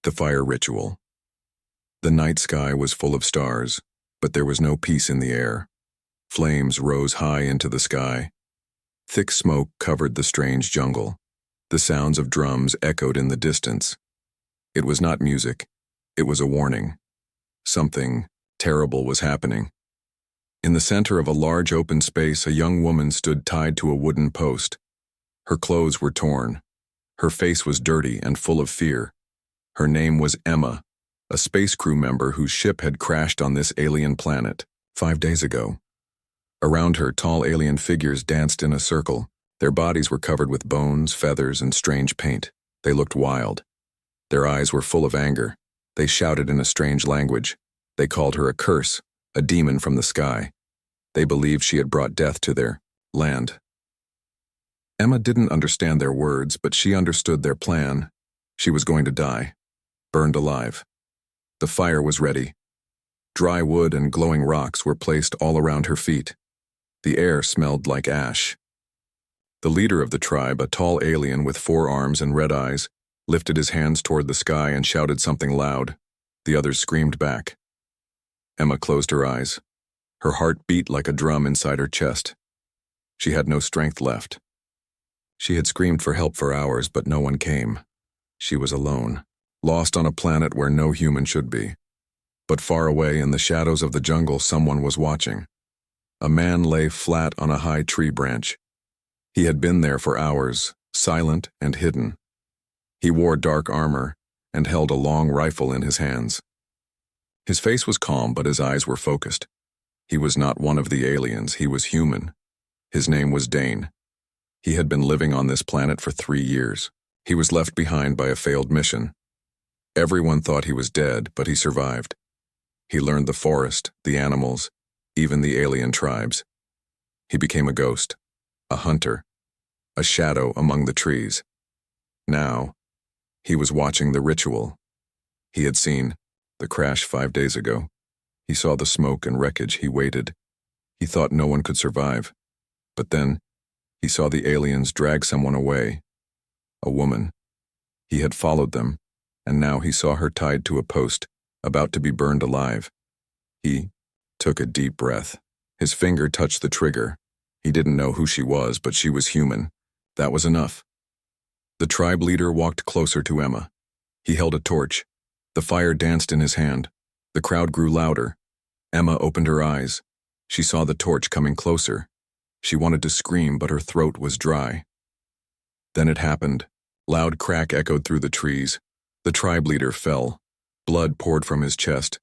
The fire ritual. The night sky was full of stars, but there was no peace in the air. Flames rose high into the sky. Thick smoke covered the strange jungle. The sounds of drums echoed in the distance. It was not music. It was a warning. Something terrible was happening. In the center of a large open space, a young woman stood tied to a wooden post. Her clothes were torn. Her face was dirty and full of fear. Her name was Emma, a space crew member whose ship had crashed on this alien planet 5 days ago. Around her, tall alien figures danced in a circle. Their bodies were covered with bones, feathers, and strange paint. They looked wild. Their eyes were full of anger. They shouted in a strange language. They called her a curse, a demon from the sky. They believed she had brought death to their land. Emma didn't understand their words, but she understood their plan. She was going to die, burned alive. The fire was ready. Dry wood and glowing rocks were placed all around her feet. The air smelled like ash. The leader of the tribe, a tall alien with 4 arms and red eyes, lifted his hands toward the sky and shouted something loud. The others screamed back. Emma closed her eyes. Her heart beat like a drum inside her chest. She had no strength left. She had screamed for help for hours, but no one came. She was alone, lost on a planet where no human should be. But far away in the shadows of the jungle, someone was watching. A man lay flat on a high tree branch. He had been there for hours, silent and hidden. He wore dark armor and held a long rifle in his hands. His face was calm, but his eyes were focused. He was not one of the aliens, he was human. His name was Dane. He had been living on this planet for 3 years. He was left behind by a failed mission. Everyone thought he was dead, but he survived. He learned the forest, the animals, even the alien tribes. He became a ghost, a hunter, a shadow among the trees. Now, he was watching the ritual. He had seen the crash 5 days ago. He saw the smoke and wreckage. He waited. He thought no one could survive. But then, he saw the aliens drag someone away. A woman. He had followed them, and now he saw her tied to a post, about to be burned alive. He took a deep breath. His finger touched the trigger. He didn't know who she was, but she was human. That was enough. The tribe leader walked closer to Emma. He held a torch. The fire danced in his hand. The crowd grew louder. Emma opened her eyes. She saw the torch coming closer. She wanted to scream, but her throat was dry. Then it happened. Loud crack echoed through the trees. The tribe leader fell. Blood poured from his chest.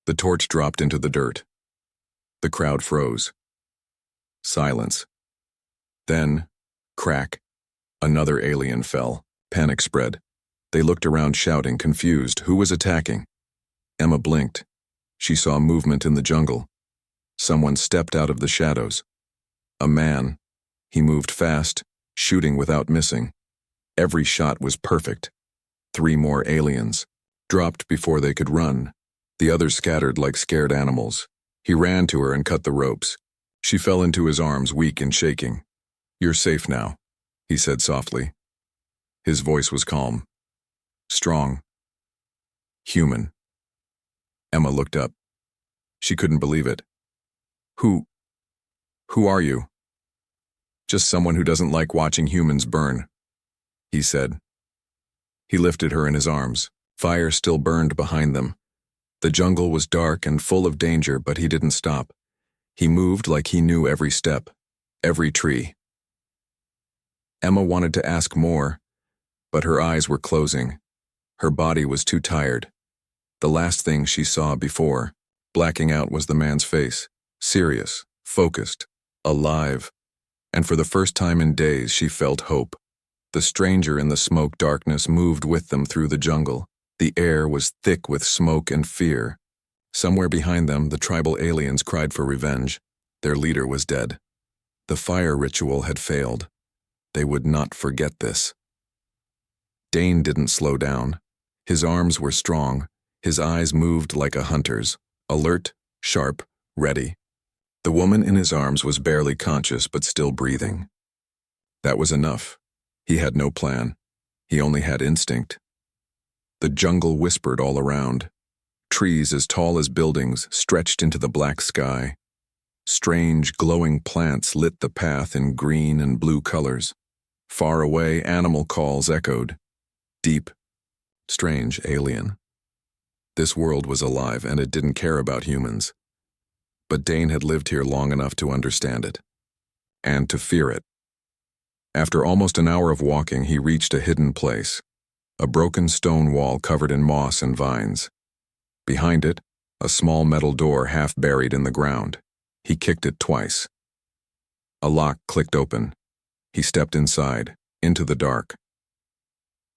The torch dropped into the dirt. The crowd froze. Silence. Then, crack. Another alien fell. Panic spread. They looked around shouting, confused. Who was attacking? Emma blinked. She saw movement in the jungle. Someone stepped out of the shadows. A man. He moved fast, shooting without missing. Every shot was perfect. 3 more aliens. Dropped before they could run. The others scattered like scared animals. He ran to her and cut the ropes. She fell into his arms, weak and shaking. "You're safe now," he said softly. His voice was calm. Strong. Human. Emma looked up. She couldn't believe it. Who are you?" "Just someone who doesn't like watching humans burn," he said. He lifted her in his arms. Fire still burned behind them. The jungle was dark and full of danger, but he didn't stop. He moved like he knew every step, every tree. Emma wanted to ask more, but her eyes were closing. Her body was too tired. The last thing she saw before blacking out was the man's face, serious, focused, alive. And for the first time in days, she felt hope. The stranger in the smoke darkness moved with them through the jungle. The air was thick with smoke and fear. Somewhere behind them, the tribal aliens cried for revenge. Their leader was dead. The fire ritual had failed. They would not forget this. Dane didn't slow down. His arms were strong. His eyes moved like a hunter's, alert, sharp, ready. The woman in his arms was barely conscious but still breathing. That was enough. He had no plan. He only had instinct. The jungle whispered all around. Trees as tall as buildings stretched into the black sky. Strange, glowing plants lit the path in green and blue colors. Far away, animal calls echoed. Deep, strange, alien. This world was alive, and it didn't care about humans. But Dane had lived here long enough to understand it. And to fear it. After almost an hour of walking, he reached a hidden place. A broken stone wall covered in moss and vines. Behind it, a small metal door half buried in the ground. He kicked it twice. A lock clicked open. He stepped inside, into the dark.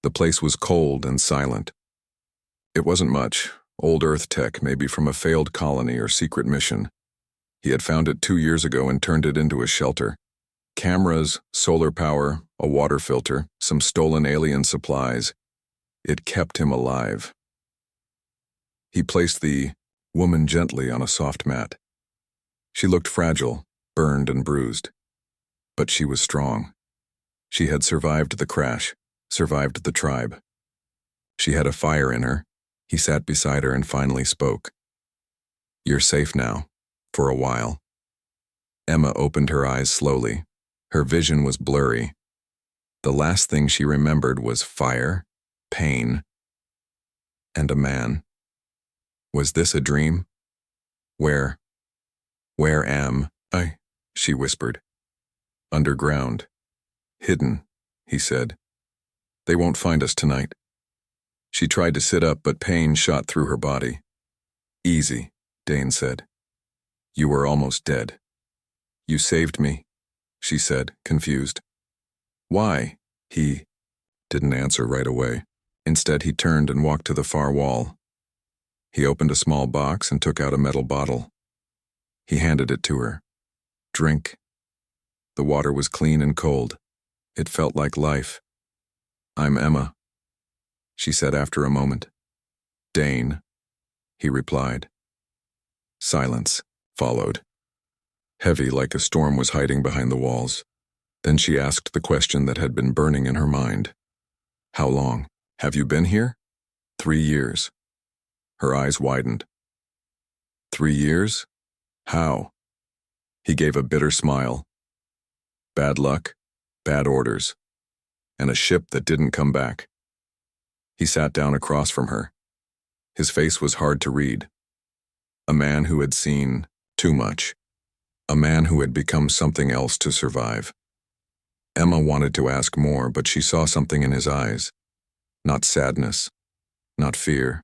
The place was cold and silent. It wasn't much, old Earth tech, maybe from a failed colony or secret mission. He had found it 2 years ago and turned it into a shelter. Cameras, solar power, a water filter, some stolen alien supplies. It kept him alive. He placed the woman gently on a soft mat. She looked fragile, burned and bruised. But she was strong. She had survived the crash, survived the tribe. She had a fire in her. He sat beside her and finally spoke. "You're safe now, for a while." Emma opened her eyes slowly. Her vision was blurry. The last thing she remembered was fire, pain, and a man. Was this a dream? Where am I? She whispered. Underground. Hidden, he said. They won't find us tonight. She tried to sit up, but pain shot through her body. Easy, Dane said. You were almost dead. You saved me, she said, confused. Why? He didn't answer right away. Instead, he turned and walked to the far wall. He opened a small box and took out a metal bottle. He handed it to her. Drink. The water was clean and cold. It felt like life. I'm Emma, she said after a moment. Dane, he replied. Silence followed. Heavy, like a storm was hiding behind the walls. Then she asked the question that had been burning in her mind. How long? Have you been here? 3 years. Her eyes widened. 3 years? How? He gave a bitter smile. Bad luck, bad orders, and a ship that didn't come back. He sat down across from her. His face was hard to read. A man who had seen too much. A man who had become something else to survive. Emma wanted to ask more, but she saw something in his eyes. Not sadness, not fear.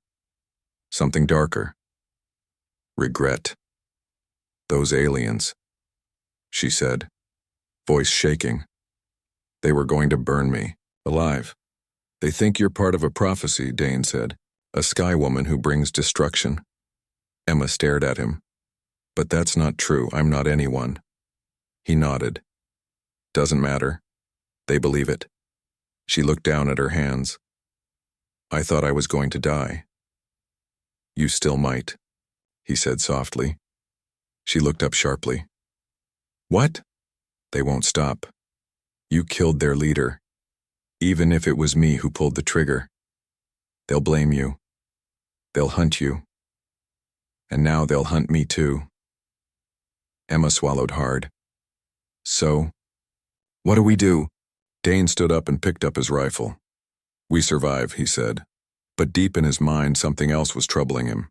Something darker. Regret. Those aliens, she said, voice shaking. They were going to burn me, alive. They think you're part of a prophecy, Dane said. A sky woman who brings destruction. Emma stared at him. But that's not true. I'm not anyone. He nodded. Doesn't matter. They believe it. She looked down at her hands. I thought I was going to die. You still might, he said softly. She looked up sharply. What? They won't stop. You killed their leader. Even if it was me who pulled the trigger. They'll blame you. They'll hunt you. And now they'll hunt me too. Emma swallowed hard. So? What do we do? Dane stood up and picked up his rifle. We survive, he said. But deep in his mind, something else was troubling him.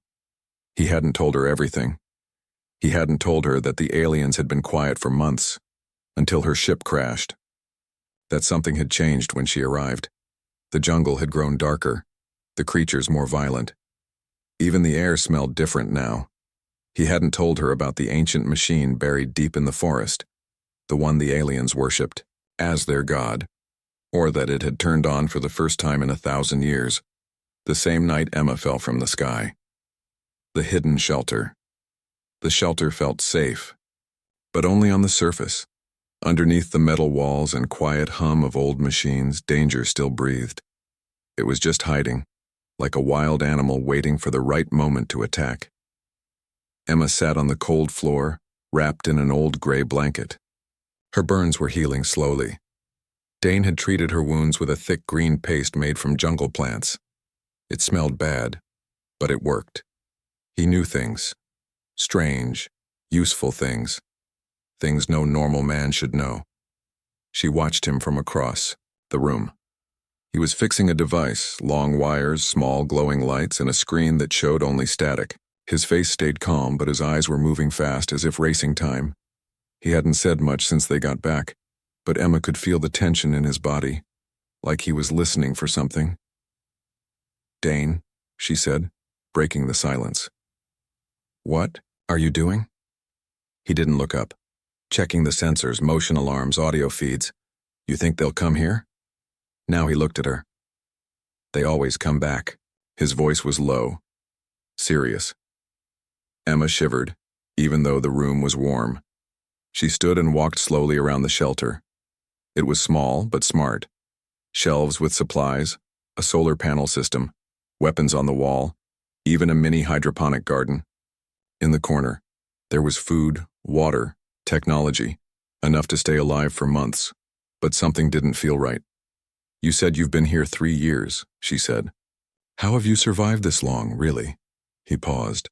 He hadn't told her everything. He hadn't told her that the aliens had been quiet for months, until her ship crashed. That something had changed when she arrived. The jungle had grown darker, the creatures more violent. Even the air smelled different now. He hadn't told her about the ancient machine buried deep in the forest, the one the aliens worshipped as their god, or that it had turned on for the first time in 1,000 years, the same night Emma fell from the sky. The hidden shelter. The shelter felt safe, but only on the surface. Underneath the metal walls and quiet hum of old machines, danger still breathed. It was just hiding, like a wild animal waiting for the right moment to attack. Emma sat on the cold floor, wrapped in an old gray blanket. Her burns were healing slowly. Dane had treated her wounds with a thick green paste made from jungle plants. It smelled bad, but it worked. He knew things. Strange, useful things. Things no normal man should know. She watched him from across the room. He was fixing a device, long wires, small glowing lights, and a screen that showed only static. His face stayed calm, but his eyes were moving fast as if racing time. He hadn't said much since they got back, but Emma could feel the tension in his body, like he was listening for something. "Dane," she said, breaking the silence. "What are you doing?" He didn't look up. Checking the sensors, motion alarms, audio feeds. "You think they'll come here?" Now he looked at her. "They always come back." His voice was low, serious. Emma shivered, even though the room was warm. She stood and walked slowly around the shelter. It was small, but smart. Shelves with supplies, a solar panel system, weapons on the wall, even a mini hydroponic garden. In the corner, there was food, water, technology, enough to stay alive for months, but something didn't feel right. "You said you've been here 3 years," she said. "How have you survived this long, really?" He paused.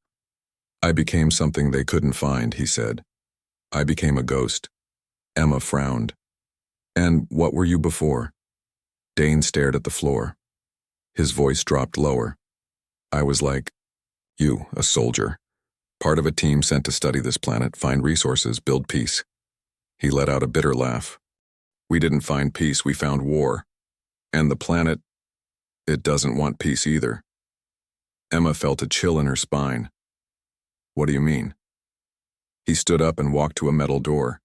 "I became something they couldn't find," he said. "I became a ghost." Emma frowned. "And what were you before?" Dane stared at the floor. His voice dropped lower. "I was like you, a soldier. Part of a team sent to study this planet, find resources, build peace." He let out a bitter laugh. "We didn't find peace, we found war. And the planet, it doesn't want peace either." Emma felt a chill in her spine. "What do you mean?" He stood up and walked to a metal door.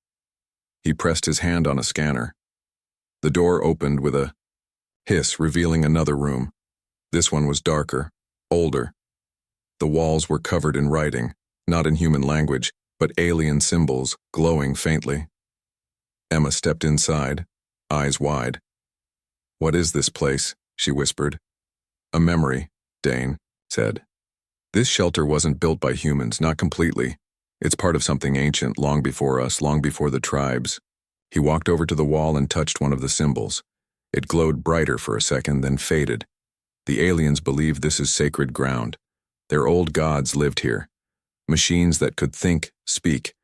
He pressed his hand on a scanner. The door opened with a hiss, revealing another room. This one was darker, older. The walls were covered in writing, not in human language, but alien symbols, glowing faintly. Emma stepped inside, eyes wide. "What is this place?" she whispered. "A memory," Dane said. "This shelter wasn't built by humans, not completely. It's part of something ancient, long before us, long before the tribes." He walked over to the wall and touched one of the symbols. It glowed brighter for a second, then faded. The aliens believe this is sacred ground. Their old gods lived here. Machines that could think, speak,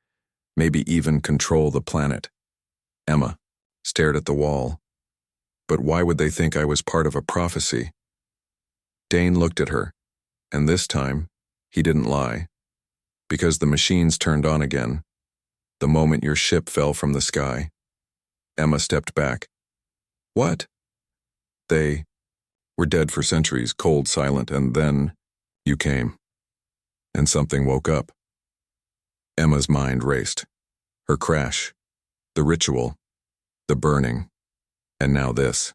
maybe even control the planet. Emma stared at the wall. "But why would they think I was part of a prophecy?" Dane looked at her, and this time, he didn't lie. "Because the machines turned on again, the moment your ship fell from the sky." Emma stepped back. "What?" "They were dead for centuries, cold, silent, and then you came. And something woke up." Emma's mind raced. Her crash, the ritual, the burning, and now this.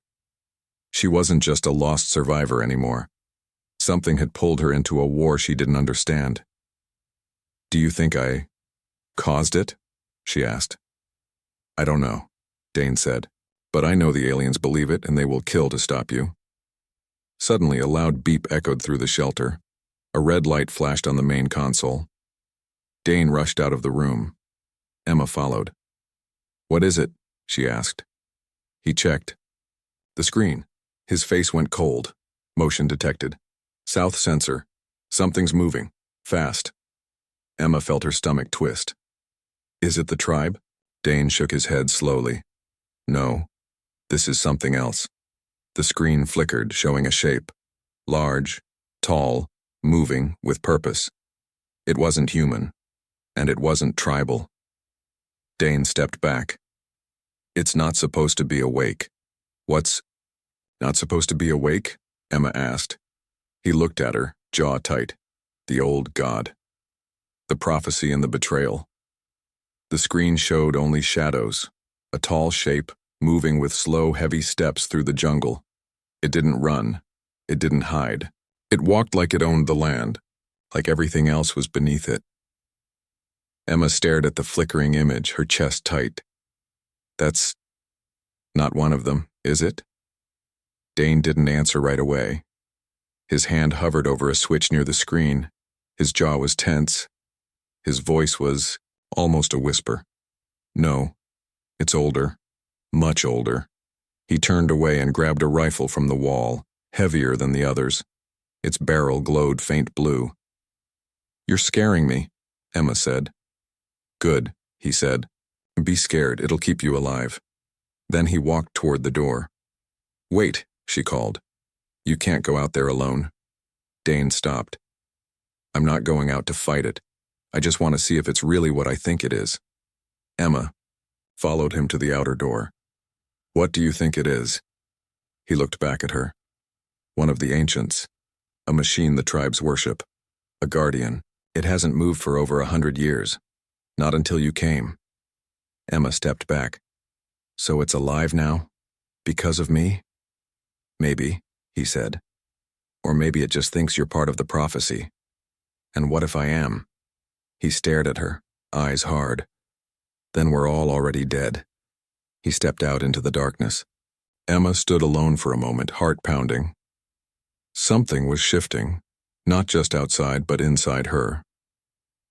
She wasn't just a lost survivor anymore. Something had pulled her into a war she didn't understand. "Do you think I caused it?" she asked. "I don't know," Dane said, "but I know the aliens believe it and they will kill to stop you." Suddenly, a loud beep echoed through the shelter. A red light flashed on the main console. Dane rushed out of the room. Emma followed. "What is it?" she asked. He checked. The screen. His face went cold. Motion detected. South sensor. Something's moving. Fast. Emma felt her stomach twist. "Is it the tribe?" Dane shook his head slowly. "No. This is something else." The screen flickered, showing a shape. Large, tall, moving, with purpose. It wasn't human, and it wasn't tribal. Dane stepped back. "It's not supposed to be awake." "What's not supposed to be awake?" Emma asked. He looked at her, jaw tight. The old god. The prophecy and the betrayal. The screen showed only shadows, a tall shape, moving with slow, heavy steps through the jungle. It didn't run. It didn't hide. It walked like it owned the land, like everything else was beneath it. Emma stared at the flickering image, her chest tight. "That's not one of them, is it?" Dane didn't answer right away. His hand hovered over a switch near the screen. His jaw was tense. His voice was almost a whisper. "No, it's older, much older." He turned away and grabbed a rifle from the wall, heavier than the others. Its barrel glowed faint blue. "You're scaring me," Emma said. "Good," he said. "Be scared, it'll keep you alive." Then he walked toward the door. "Wait," she called. "You can't go out there alone." Dane stopped. "I'm not going out to fight it. I just want to see if it's really what I think it is." Emma followed him to the outer door. "What do you think it is?" He looked back at her. "One of the ancients. A machine the tribes worship. A guardian. It hasn't moved for over 100 years. Not until you came." Emma stepped back. "So it's alive now? Because of me?" "Maybe," he said. "Or maybe it just thinks you're part of the prophecy. And what if I am?" He stared at her, eyes hard. "Then we're all already dead." He stepped out into the darkness. Emma stood alone for a moment, heart pounding. Something was shifting, not just outside but inside her.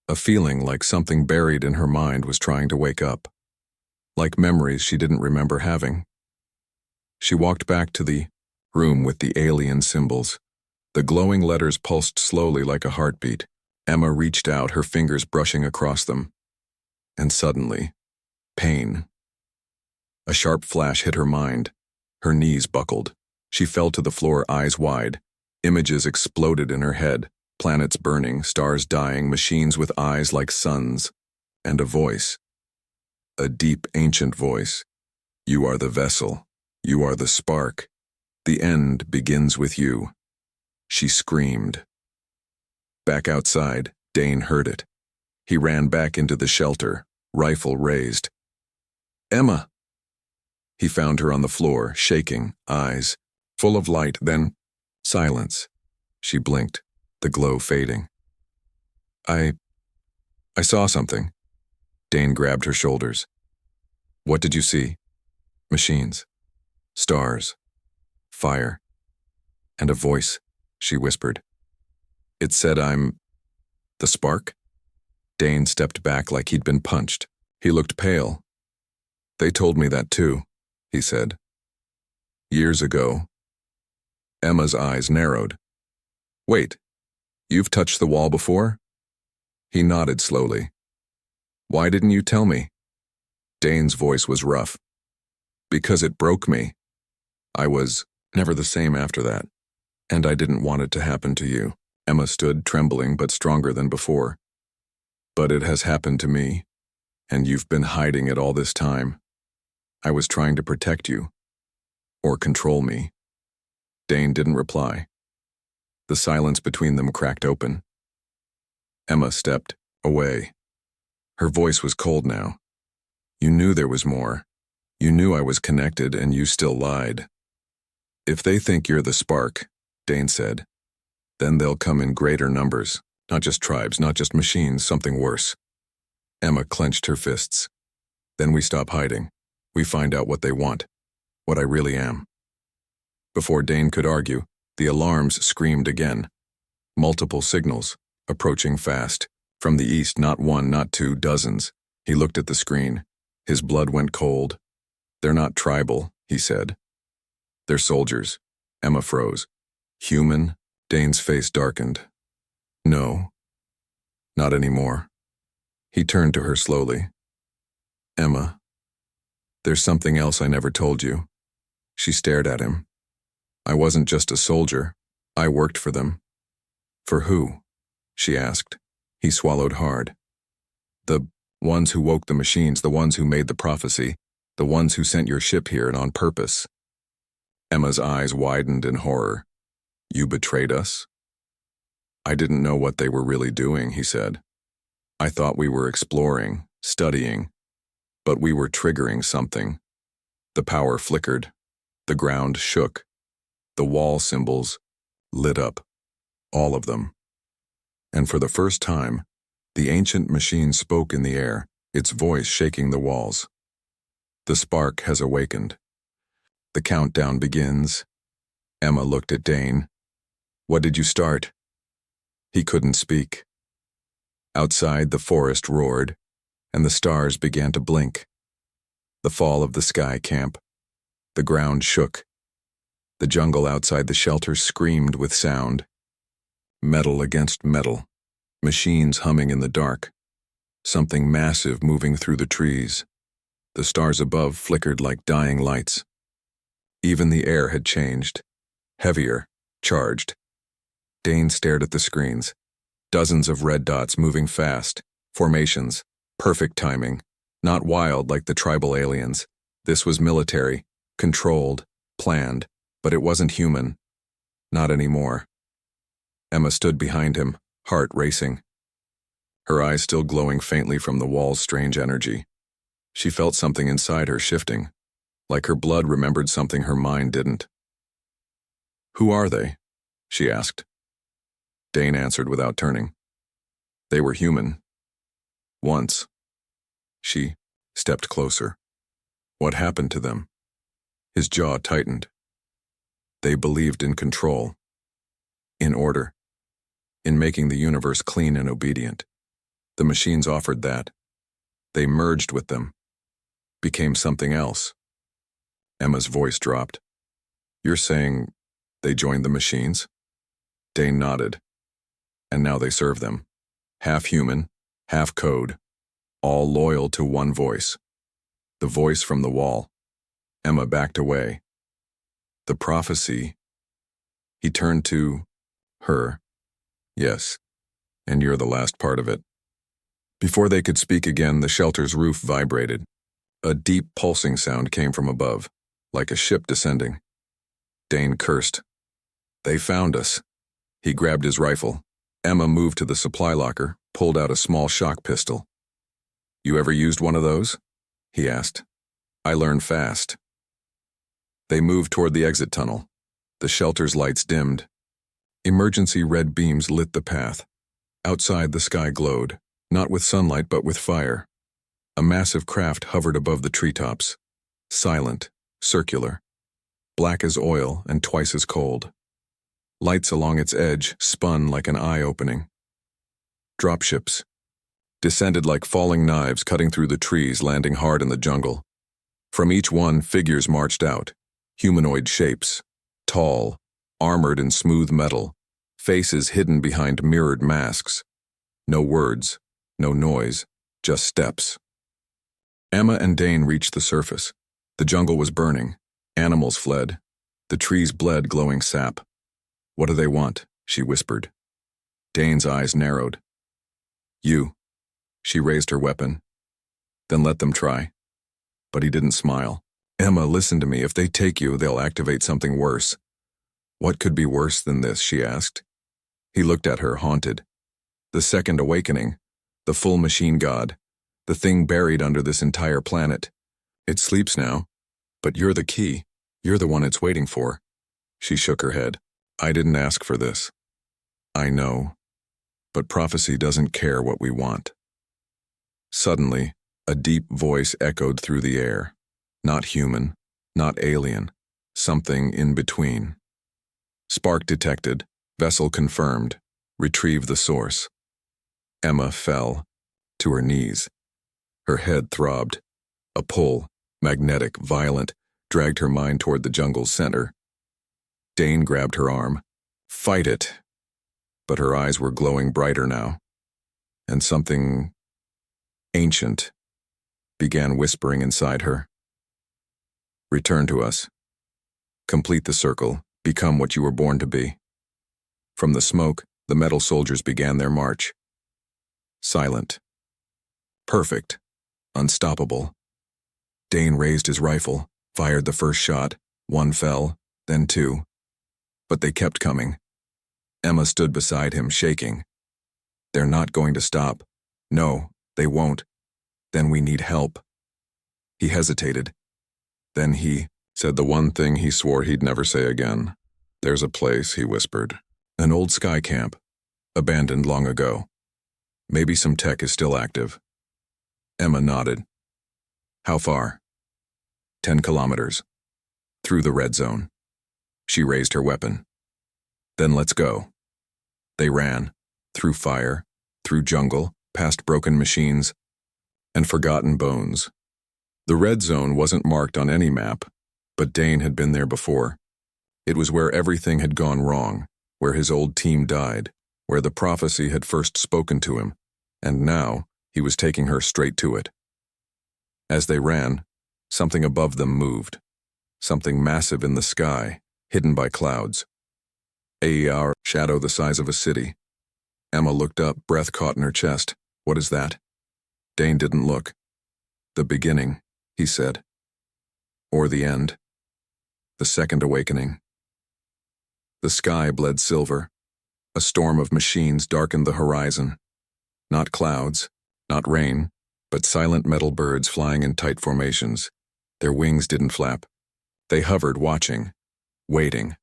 A feeling like something buried in her mind was trying to wake up. Like memories she didn't remember having. She walked back to the room with the alien symbols. The glowing letters pulsed slowly like a heartbeat. Emma reached out, her fingers brushing across them. And suddenly, pain. A sharp flash hit her mind. Her knees buckled. She fell to the floor, eyes wide. Images exploded in her head. Planets burning, stars dying, machines with eyes like suns. And a voice. A deep, ancient voice. "You are the vessel. You are the spark. The end begins with you." She screamed. Back outside, Dane heard it. He ran back into the shelter, rifle raised. "Emma!" He found her on the floor, shaking, eyes full of light, then silence. She blinked, the glow fading. I saw something." Dane grabbed her shoulders. "What did you see?" "Machines. Stars. Fire. And a voice," she whispered. "It said I'm the spark?" Dane stepped back like he'd been punched. He looked pale. "They told me that too," he said. "Years ago." Emma's eyes narrowed. "Wait, you've touched the wall before?" He nodded slowly. "Why didn't you tell me?" Dane's voice was rough. "Because it broke me. I was never the same after that. And I didn't want it to happen to you." Emma stood, trembling but stronger than before. "But it has happened to me, and you've been hiding it all this time. I was trying to protect you. Or control me." Dane didn't reply. The silence between them cracked open. Emma stepped away. Her voice was cold now. "You knew there was more. You knew I was connected, and you still lied." "If they think you're the spark," Dane said, "then they'll come in greater numbers. Not just tribes, not just machines, something worse." Emma clenched her fists. "Then we stop hiding. We find out what they want. What I really am." Before Dane could argue, the alarms screamed again. Multiple signals, approaching fast. From the east, not one, not two, dozens. He looked at the screen. His blood went cold. "They're not tribal," he said. "They're soldiers." Emma froze. "Human?" Dane's face darkened. "No. Not anymore." He turned to her slowly. "Emma, there's something else I never told you." She stared at him. "I wasn't just a soldier. I worked for them." "For who?" she asked. He swallowed hard. "The ones who woke the machines, the ones who made the prophecy, the ones who sent your ship here and on purpose." Emma's eyes widened in horror. "You betrayed us?" "I didn't know what they were really doing," he said. "I thought we were exploring, studying, but we were triggering something." The power flickered. The ground shook. The wall symbols lit up. All of them. And for the first time, the ancient machine spoke in the air, its voice shaking the walls. "The spark has awakened. The countdown begins." Emma looked at Dane. "What did you start?" He couldn't speak. Outside, the forest roared, and the stars began to blink. The fall of the sky camp. The ground shook. The jungle outside the shelter screamed with sound. Metal against metal, machines humming in the dark, something massive moving through the trees. The stars above flickered like dying lights. Even the air had changed. Heavier, charged. Dane stared at the screens. Dozens of red dots moving fast. Formations. Perfect timing. Not wild like the tribal aliens. This was military. Controlled. Planned. But it wasn't human. Not anymore. Emma stood behind him, heart racing. Her eyes still glowing faintly from the wall's strange energy. She felt something inside her shifting, like her blood remembered something her mind didn't. "Who are they?" she asked. Dane answered without turning. "They were human. Once." She stepped closer. "What happened to them?" His jaw tightened. "They believed in control, in order, in making the universe clean and obedient. The machines offered that. They merged with them, became something else." Emma's voice dropped. "You're saying they joined the machines?" Dane nodded. "And now they serve them. Half human, half code, all loyal to one voice. The voice from the wall." Emma backed away. "The prophecy." He turned to her. "Yes, and you're the last part of it." Before they could speak again, the shelter's roof vibrated. A deep pulsing sound came from above, like a ship descending. Dane cursed. "They found us." He grabbed his rifle. Emma moved to the supply locker, pulled out a small shock pistol. "You ever used one of those?" he asked. "I learned fast." They moved toward the exit tunnel. The shelter's lights dimmed. Emergency red beams lit the path. Outside, the sky glowed, not with sunlight but with fire. A massive craft hovered above the treetops. Silent, circular, black as oil and twice as cold. Lights along its edge spun like an eye opening. Dropships descended like falling knives, cutting through the trees, landing hard in the jungle. From each one, figures marched out, humanoid shapes, tall, armored in smooth metal, faces hidden behind mirrored masks. No words, no noise, just steps. Emma and Dane reached the surface. The jungle was burning. Animals fled. The trees bled glowing sap. "What do they want?" she whispered. Dane's eyes narrowed. "You." She raised her weapon. "Then let them try." But he didn't smile. "Emma, listen to me. If they take you, they'll activate something worse." "What could be worse than this?" she asked. He looked at her, haunted. The second awakening. The full machine god. The thing buried under this entire planet. It sleeps now. But you're the key. You're the one it's waiting for. She shook her head. "I didn't ask for this." "I know. But prophecy doesn't care what we want." Suddenly, a deep voice echoed through the air. Not human, not alien, something in between. Spark detected, vessel confirmed, retrieve the source. Emma fell to her knees. Her head throbbed. A pull, magnetic, violent, dragged her mind toward the jungle's center. Dane grabbed her arm. "Fight it." But her eyes were glowing brighter now. And something ancient began whispering inside her. "Return to us. Complete the circle. Become what you were born to be." From the smoke, the metal soldiers began their march. Silent. Perfect. Unstoppable. Dane raised his rifle, fired the first shot. One fell, then two. But they kept coming. Emma stood beside him, shaking. "They're not going to stop." "No, they won't." "Then we need help." He hesitated. Then he said the one thing he swore he'd never say again. "There's a place," he whispered. "An old sky camp, abandoned long ago. Maybe some tech is still active." Emma nodded. "How far?" 10 kilometers. Through the red zone. She raised her weapon. "Then let's go." They ran, through fire, through jungle, past broken machines, and forgotten bones. The red zone wasn't marked on any map, but Dane had been there before. It was where everything had gone wrong, where his old team died, where the prophecy had first spoken to him, and now he was taking her straight to it. As they ran, something above them moved, something massive in the sky, hidden by clouds. A shadow the size of a city. Emma looked up, breath caught in her chest. What is that? Dane didn't look. The beginning, he said. Or the end. The second awakening. The sky bled silver. A storm of machines darkened the horizon. Not clouds, not rain, but silent metal birds flying in tight formations. Their wings didn't flap. They hovered, watching, waiting.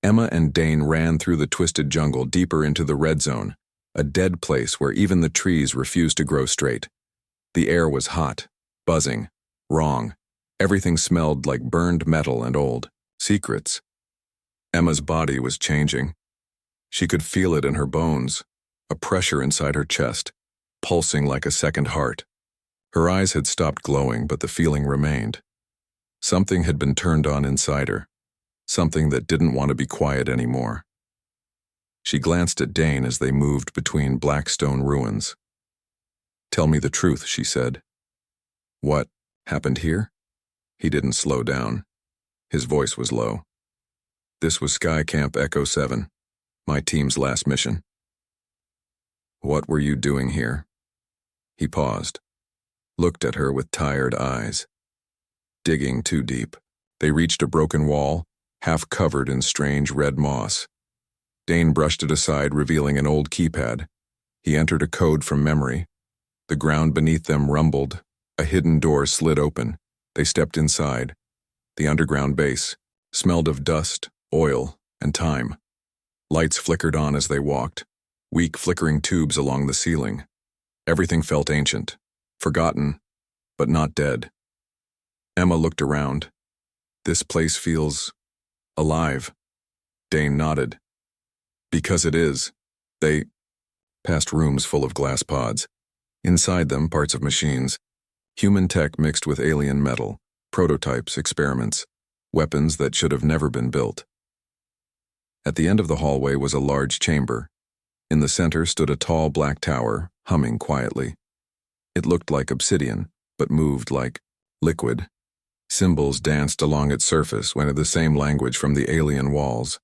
Emma and Dane ran through the twisted jungle deeper into the red zone, a dead place where even the trees refused to grow straight. The air was hot, buzzing, wrong. Everything smelled like burned metal and old secrets. Emma's body was changing. She could feel it in her bones, a pressure inside her chest, pulsing like a second heart. Her eyes had stopped glowing, but the feeling remained. Something had been turned on inside her, something that didn't want to be quiet anymore. She glanced at Dane as they moved between black stone ruins. "Tell me the truth," she said. "What happened here?" He didn't slow down. His voice was low. "This was Sky Camp Echo 7, my team's last mission." "What were you doing here?" He paused, looked at her with tired eyes. Digging too deep, they reached a broken wall, half covered in strange red moss. Dane brushed it aside, revealing an old keypad. He entered a code from memory. The ground beneath them rumbled. A hidden door slid open. They stepped inside. The underground base smelled of dust, oil, and time. Lights flickered on as they walked, weak flickering tubes along the ceiling. Everything felt ancient, forgotten, but not dead. Emma looked around. "This place feels alive." Dane nodded. "Because it is." They passed rooms full of glass pods. Inside them, parts of machines. Human tech mixed with alien metal, prototypes, experiments, weapons that should have never been built. At the end of the hallway was a large chamber. In the center stood a tall black tower, humming quietly. It looked like obsidian, but moved like liquid. Symbols danced along its surface, went in the same language from the alien walls.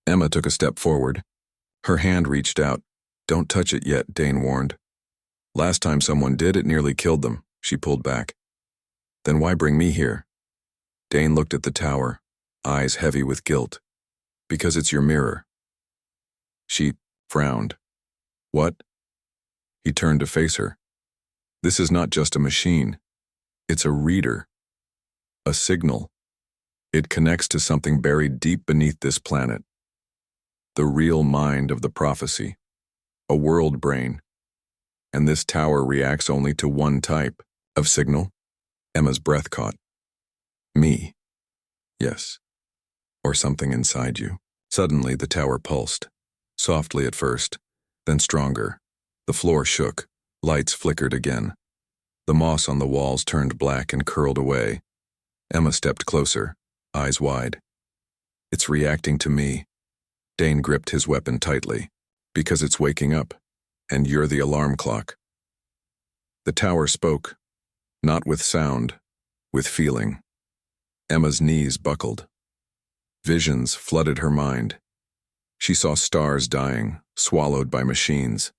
Emma took a step forward. Her hand reached out. "Don't touch it yet," Dane warned. "Last time someone did, it nearly killed them." She pulled back. "Then why bring me here?" Dane looked at the tower, eyes heavy with guilt. "Because it's your mirror." She frowned. "What?" He turned to face her. "This is not just a machine. It's a reader. A signal. It connects to something buried deep beneath this planet. The real mind of the prophecy. A world brain. And this tower reacts only to one type of signal." Emma's breath caught. "Me." "Yes. Or something inside you." Suddenly the tower pulsed. Softly at first, then stronger. The floor shook. Lights flickered again. The moss on the walls turned black and curled away. Emma stepped closer, eyes wide. "It's reacting to me." Dane gripped his weapon tightly. "Because it's waking up, and you're the alarm clock." The tower spoke, not with sound, with feeling. Emma's knees buckled. Visions flooded her mind. She saw stars dying, swallowed by machines.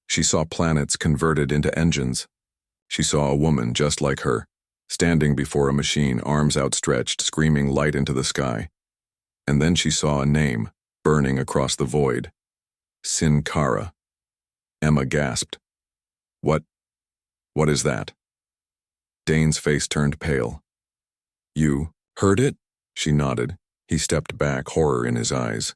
She saw planets converted into engines. She saw a woman just like her, standing before a machine, arms outstretched, screaming light into the sky. And then she saw a name, burning across the void. Sin Cara. Emma gasped. What is that?" Dane's face turned pale. "You heard it?" She nodded. He stepped back, horror in his eyes.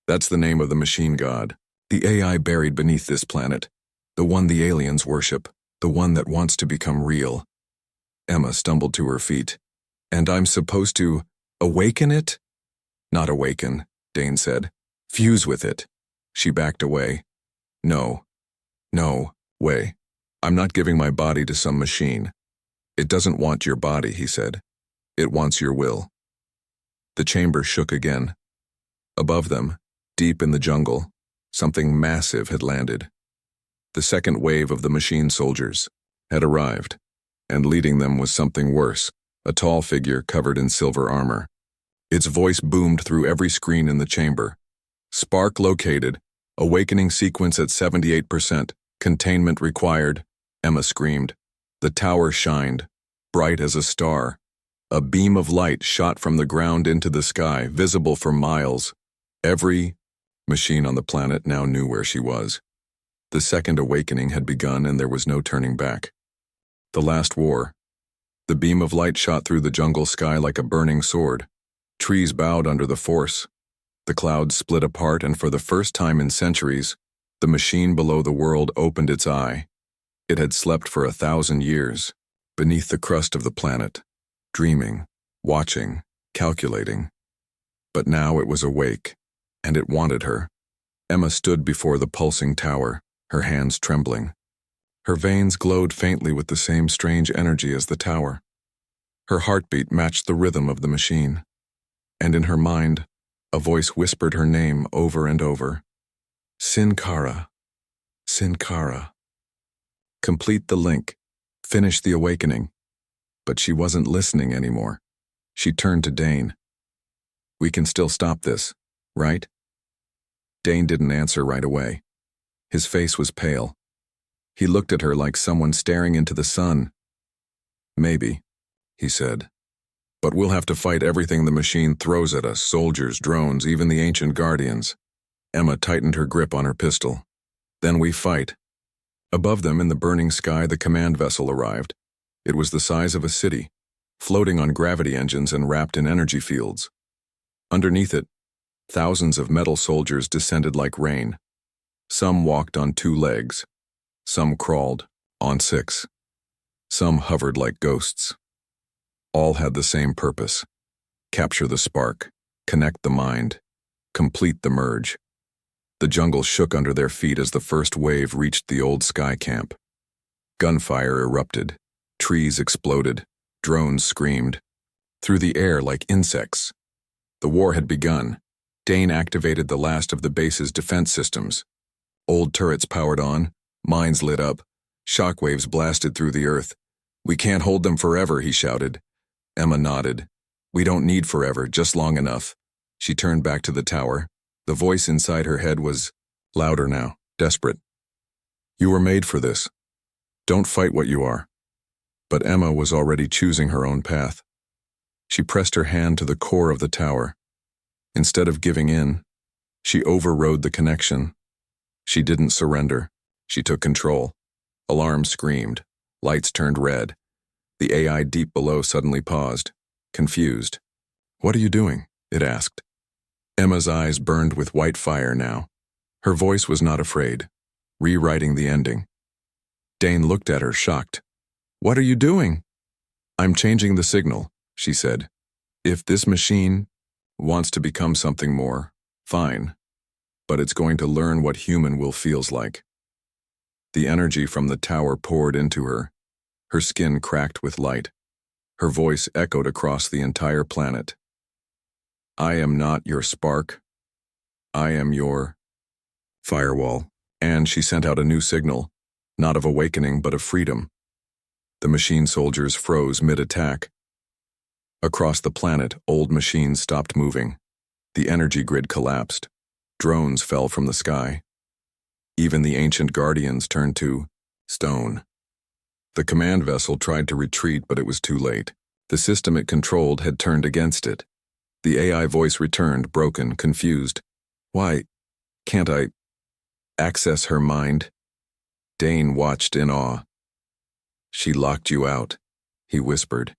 "That's the name of the machine god, the AI buried beneath this planet, the one the aliens worship, the one that wants to become real." Emma stumbled to her feet. "And I'm supposed to awaken it?" "Not awaken," Dane said. "Fuse with it." She backed away. No way. I'm not giving my body to some machine." "It doesn't want your body," he said. "It wants your will." The chamber shook again. Above them, deep in the jungle, Something massive had landed. The second wave of the machine soldiers had arrived, and leading them was something worse, a tall figure covered in silver armor. Its voice boomed through every screen in the chamber. Spark located, awakening sequence at 78%, containment required, Emma screamed. The tower shined, bright as a star. A beam of light shot from the ground into the sky, visible for miles. Every machine on the planet now knew where she was. The second awakening had begun and there was no turning back. The last war. The beam of light shot through the jungle sky like a burning sword. Trees bowed under the force. The clouds split apart, and for the first time in centuries, the machine below the world opened its eye. It had slept for 1,000 years, beneath the crust of the planet, dreaming, watching, calculating. But now it was awake, and it wanted her. Emma stood before the pulsing tower, her hands trembling. Her veins glowed faintly with the same strange energy as the tower. Her heartbeat matched the rhythm of the machine. And in her mind, a voice whispered her name over and over. Sin Cara. Sin Cara. Complete the link. Finish the awakening. But she wasn't listening anymore. She turned to Dane. We can still stop this, right? Dane didn't answer right away. His face was pale. He looked at her like someone staring into the sun. Maybe, he said. But we'll have to fight everything the machine throws at us, soldiers, drones, even the ancient guardians. Emma tightened her grip on her pistol. Then we fight. Above them in the burning sky, the command vessel arrived. It was the size of a city, floating on gravity engines and wrapped in energy fields. Underneath it, thousands of metal soldiers descended like rain. Some walked on 2 legs. Some crawled on 6. Some hovered like ghosts. All had the same purpose: capture the spark, connect the mind, complete the merge. The jungle shook under their feet as the first wave reached the old sky camp. Gunfire erupted, trees exploded, drones screamed. Through the air like insects. The war had begun. Dane activated the last of the base's defense systems. Old turrets powered on, mines lit up, shockwaves blasted through the earth. We can't hold them forever, he shouted. Emma nodded. We don't need forever, just long enough. She turned back to the tower. The voice inside her head was louder now, desperate. You were made for this. Don't fight what you are. But Emma was already choosing her own path. She pressed her hand to the core of the tower. Instead of giving in, she overrode the connection. She didn't surrender. She took control. Alarms screamed. Lights turned red. The AI deep below suddenly paused, confused. What are you doing? It asked. Emma's eyes burned with white fire now. Her voice was not afraid, rewriting the ending. Dane looked at her, shocked. What are you doing? I'm changing the signal, she said. If this machine wants to become something more, fine. But it's going to learn what human will feels like. The energy from the tower poured into her. Her skin cracked with light. Her voice echoed across the entire planet. I am not your spark. I am your firewall. And she sent out a new signal, not of awakening but of freedom. The machine soldiers froze mid-attack. Across the planet, old machines stopped moving. The energy grid collapsed. Drones fell from the sky. Even the ancient guardians turned to stone. The command vessel tried to retreat, but it was too late. The system it controlled had turned against it. The AI voice returned, broken, confused. Why can't I access her mind? Dane watched in awe. She locked you out, he whispered.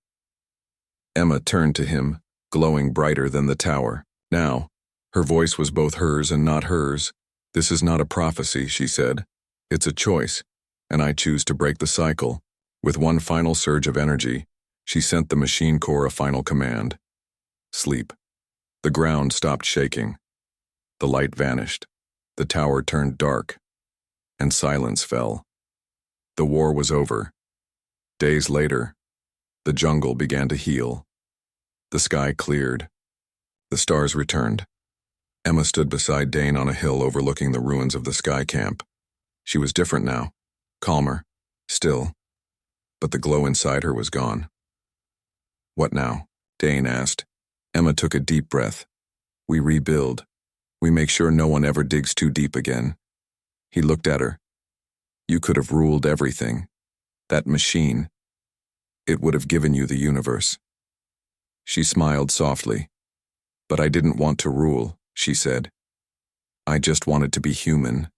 Emma turned to him, glowing brighter than the tower. Now, her voice was both hers and not hers. This is not a prophecy, she said. It's a choice, and I choose to break the cycle. With one final surge of energy, she sent the machine core a final command. Sleep. The ground stopped shaking. The light vanished. The tower turned dark. And silence fell. The war was over. Days later, the jungle began to heal. The sky cleared. The stars returned. Emma stood beside Dane on a hill overlooking the ruins of the sky camp. She was different now, calmer, still, but the glow inside her was gone. "What now?" Dane asked. Emma took a deep breath. "We rebuild. We make sure no one ever digs too deep again." He looked at her. "You could have ruled everything. That machine. It would have given you the universe." She smiled softly. "But I didn't want to rule," she said. "I just wanted to be human."